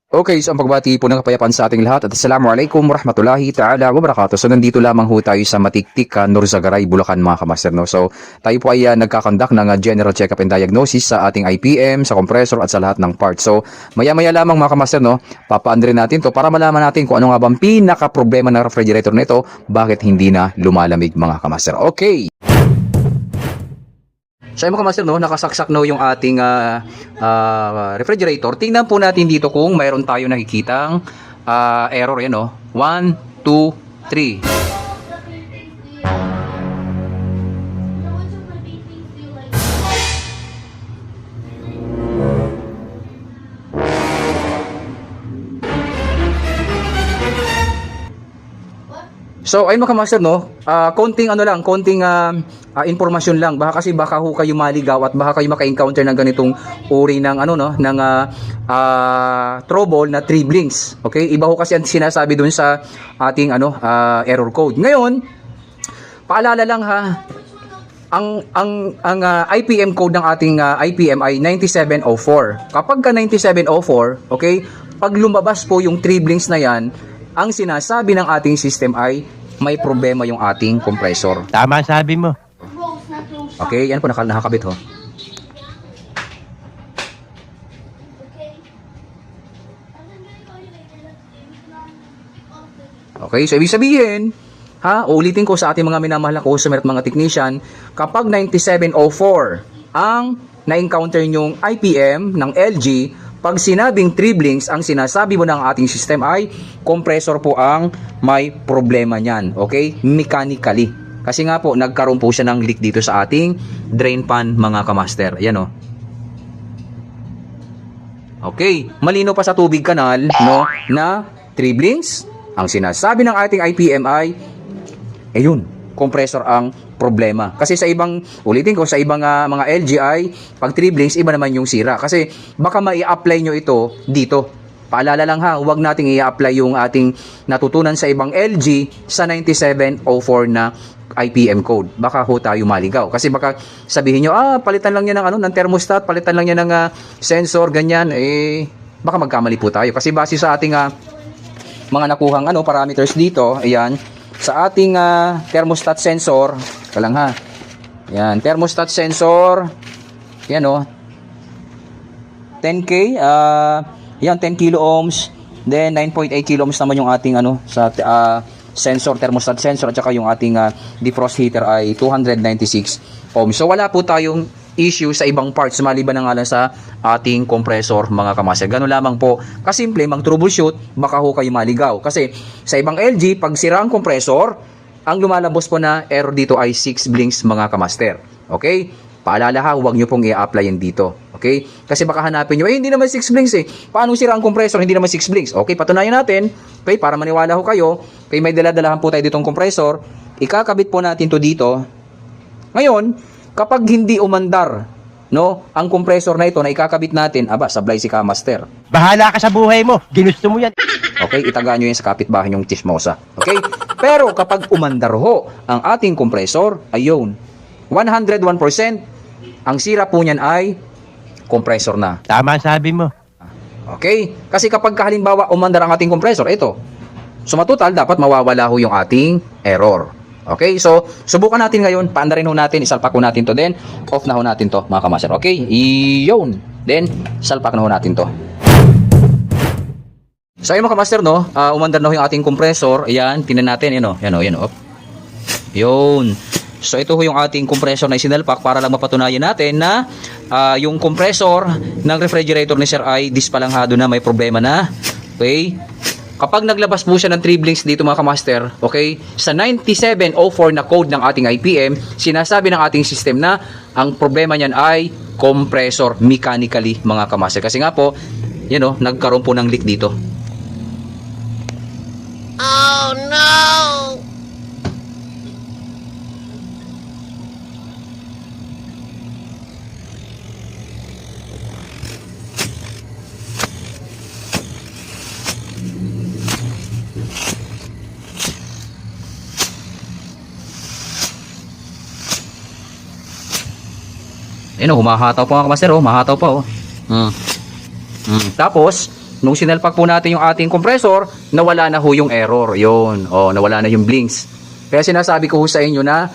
Okay, so ang pagbati po ng kapayapaan sa ating lahat at assalamualaikum warahmatullahi ta'ala wabarakatuh. So nandito lamang ho tayo sa Matiktik, Norzagaray, Bulacan mga kamaster. No? So tayo po ay nagkakandak ng general check-up and diagnosis sa ating IPM, sa compressor at sa lahat ng parts. So maya-maya lamang mga kamaster, no? Papaan rin natin to para malaman natin kung ano nga bang pinaka-problema ng refrigerator nito, bakit hindi na lumalamig mga kamaster. Okay! So mga kamaster, no, nakasaksak no yung ating refrigerator. Tingnan po natin dito kung mayroon tayo nakikitang error yan, no. 1, 2, 3. So ayun mga kamaster, no, konting impormasyon lang, baka ho kayo maligaw at baka kayo maka-encounter ng ganitong uri ng trouble na 3 blinks. Okay, iba ho kasi ang sinasabi dun sa ating error code. Ngayon, paalala lang ha, ang IPM code ng ating IPM ay 9704. Kapag ka 9704, okay, pag lumabas po yung 3 blinks na yan, ang sinasabi ng ating system ay may problema yung ating compressor. Tama sabi mo. Okay, yan po nakakabit ho. Okay, so ibig sabihin, uulitin ko sa ating mga minamahal na customer at mga technician, kapag 9704 ang na-encounter nyong IPM ng LG, pag sinabing 3 blinks, ang sinasabi mo ng ating system ay compressor po ang may problema niyan. Okay? Mechanically. Kasi nga po, nagkaroon po siya ng leak dito sa ating drain pan mga kamaster. Ayan o. Okay. Malino pa sa tubig kanal, no, na 3 blinks. Ang sinasabi ng ating IPM ay, ayun, compressor ang problema. Kasi sa ibang, ulitin ko, sa ibang mga LGI, pag 3 blinks, iba naman yung sira. Kasi baka mai-apply nyo ito dito. Paalala lang ha, huwag nating i-apply yung ating natutunan sa ibang LG sa 9704 na IPM code. Baka ho tayo maligaw. Kasi baka sabihin nyo, palitan lang yan ng thermostat, palitan lang yan ng sensor, ganyan. Baka magkamali po tayo. Kasi base sa ating mga nakuhang parameters dito, ayan, sa ating thermostat sensor, kalang ha. Yan, thermostat sensor. Yan 10K, yan 10 kilo ohms, then 9.8 kilo ohms naman yung ating sa sensor, thermostat sensor, at saka yung ating defrost heater ay 296 ohms. So wala po tayong issue sa ibang parts maliban na nga lang sa ating compressor mga kamaster. Ganun lamang po kasimple mang troubleshoot, baka ho kayo maligaw. Kasi sa ibang LG, pag sira ang compressor, ang lumalabas po na error dito ay 6 blinks mga kamaster. Okay? Paalala ha, huwag nyo pong i-apply yan dito. Okay? Kasi baka hanapin nyo, hindi naman 6 blinks eh. Paano sira ang compressor? Hindi naman 6 blinks. Okay, patunayan natin. Okay, para maniwala ho kayo. Okay, may dala-dalahan po tayo ditong compressor. Ikakabit po natin to dito. Ngayon, kapag hindi umandar, no, ang compressor na ito na ikakabit natin, sablay si Kamaster. Bahala ka sa buhay mo. Ginusto mo yan. Okay, itagaan nyo yan sa kapitbahay nyong chismosa. Okay? Pero kapag umandar ho ang ating compressor, ayun, 101%, ang sira po niyan ay compressor na. Tama sabi mo. Okay? Kasi kapag halimbawa umandar ang ating compressor, ito, sumatotal, dapat mawawala ho yung ating error. Okay? So, subukan natin ngayon, paandarin ho natin, isalpak ho natin to, then off na ho natin to mga kamaster. Okay? Iyon. Then, salpak na ho natin to. So ayun mga kamaster, no, umandar na ho yung ating compressor. Ayan, tingnan natin, yan o. Yun. So ito ho yung ating compressor na isinalpak para lang mapatunayan natin na yung compressor ng refrigerator ni Sir ay dispalanghado na, may problema na. Okay? Kapag naglabas po siya ng 3 blinks dito mga kamaster, okay, sa 9704 na code ng ating IPM, sinasabi ng ating system na ang problema niyan ay compressor mechanically mga kamaster. Kasi nga po, nagkaroon po ng leak dito. Oh no! Ayun, humahataw pa mga kamaster, humahataw pa. Tapos, nung sinalpak po natin yung ating compressor, nawala na ho yung error. Yun. Nawala na yung blinks. Kaya sinasabi ko ho sa inyo na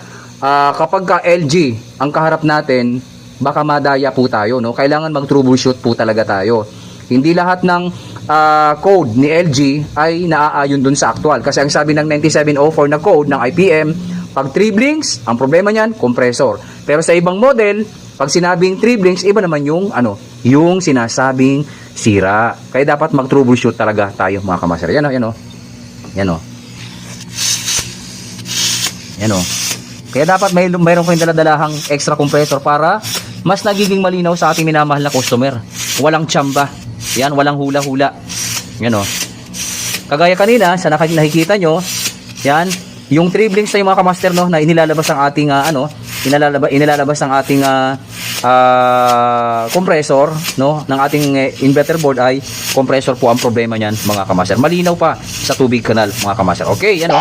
kapag ka LG ang kaharap natin, baka madaya po tayo. No? Kailangan mag-troubleshoot po talaga tayo. Hindi lahat ng code ni LG ay naaayon dun sa actual. Kasi ang sabi ng 9704 na code ng IPM, pag 3 blinks, ang problema niyan, compressor. Pero sa ibang model, pag sinabing 3 blinks, iba naman yung yung sinasabing sira. Kaya dapat mag-troubleshoot talaga tayo mga kamaster. Yan o. Yan o. Kaya dapat mayroon kayong daladalahang extra compressor para mas nagiging malinaw sa ating minamahal na customer. Walang tsamba. Yan, walang hula-hula. Yan o. Kagaya kanina, sa nakikita nyo, yan, yung 3 blinks na yung mga kamaster, no, na inilalabas ang ating, inilalabas ang ating compressor, no, ng ating inverter board ay compressor po ang problema niyan, mga kamaster. Malinaw pa sa tubig kanal, mga kamaster. Okay, yan o.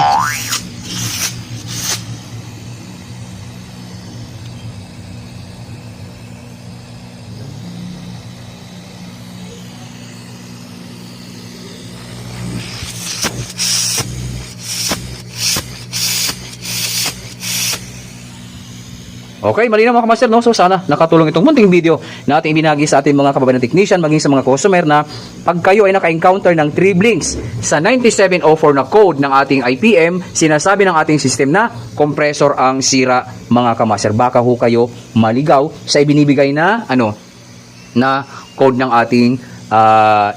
Okay, malinaw mga kamaster, no? So sana nakatulong itong munting video na ating ibinahagi sa ating mga kababayan technician, maging sa mga customer na pag kayo ay naka-encounter ng 3 blinks sa 9704 na code ng ating IPM, sinasabi ng ating system na compressor ang sira, mga kamaster. Baka ho kayo maligaw sa ibinibigay na na code ng ating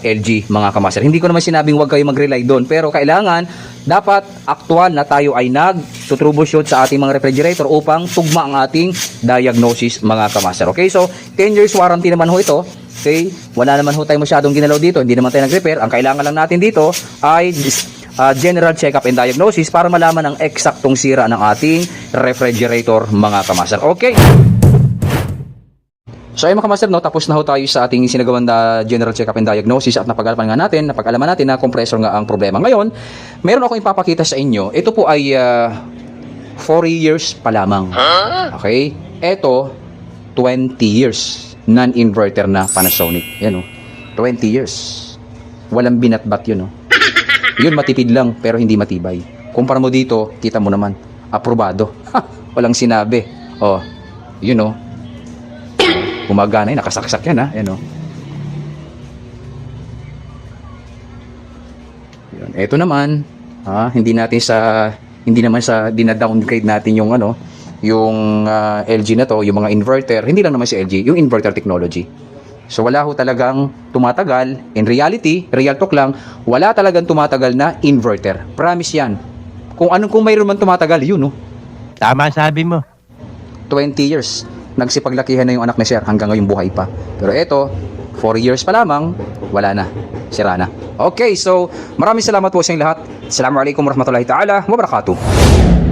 LG, mga kamaster. Hindi ko naman sinabing huwag kayo mag-rely doon, pero kailangan dapat aktual na tayo ay nag-troubleshoot sa ating mga refrigerator upang tugma ang ating diagnosis, mga kamaster. Okay, so 10 years warranty naman ho ito. Okay, wala naman ho tayo masyadong ginalaw dito, hindi naman tayo nag-repair. Ang kailangan lang natin dito ay general check-up and diagnosis para malaman ang eksaktong sira ng ating refrigerator, mga kamaster. Okay. So ayun mga kamaster, no, tapos na ho tayo sa ating sinagawan na general check-up and diagnosis at napag-alaman natin na compressor nga ang problema. Ngayon, meron akong ipapakita sa inyo. Ito po ay 4 years pa lamang. Okay? Ito, 20 years. Non-inverter na Panasonic. Yan o. 20 years. Walang binatbat yun o. Yun matipid lang pero hindi matibay. Kumpara mo dito, kita mo naman. Aprobado. Walang sinabi. O, yun o. Gumagana yun, nakasaksak yan ha. Yan o. Yun. Ito naman, hindi naman sa dina-downgrade natin yung yung LG na to, yung mga inverter, hindi lang naman si LG, yung inverter technology. So wala ho talagang tumatagal, in reality, real talk lang, wala talagang tumatagal na inverter. Promise yan. Kung mayroon man tumatagal, yun no. Tama sabi mo. 20 years. Nagsipaglakihan na yung anak ni Sir, hanggang ngayon buhay pa. Pero ito, 4 years pa lamang, wala na. Sira na. Okay, so maraming salamat po sa inyong lahat. Assalamualaikum warahmatullahi ta'ala wabarakatuh.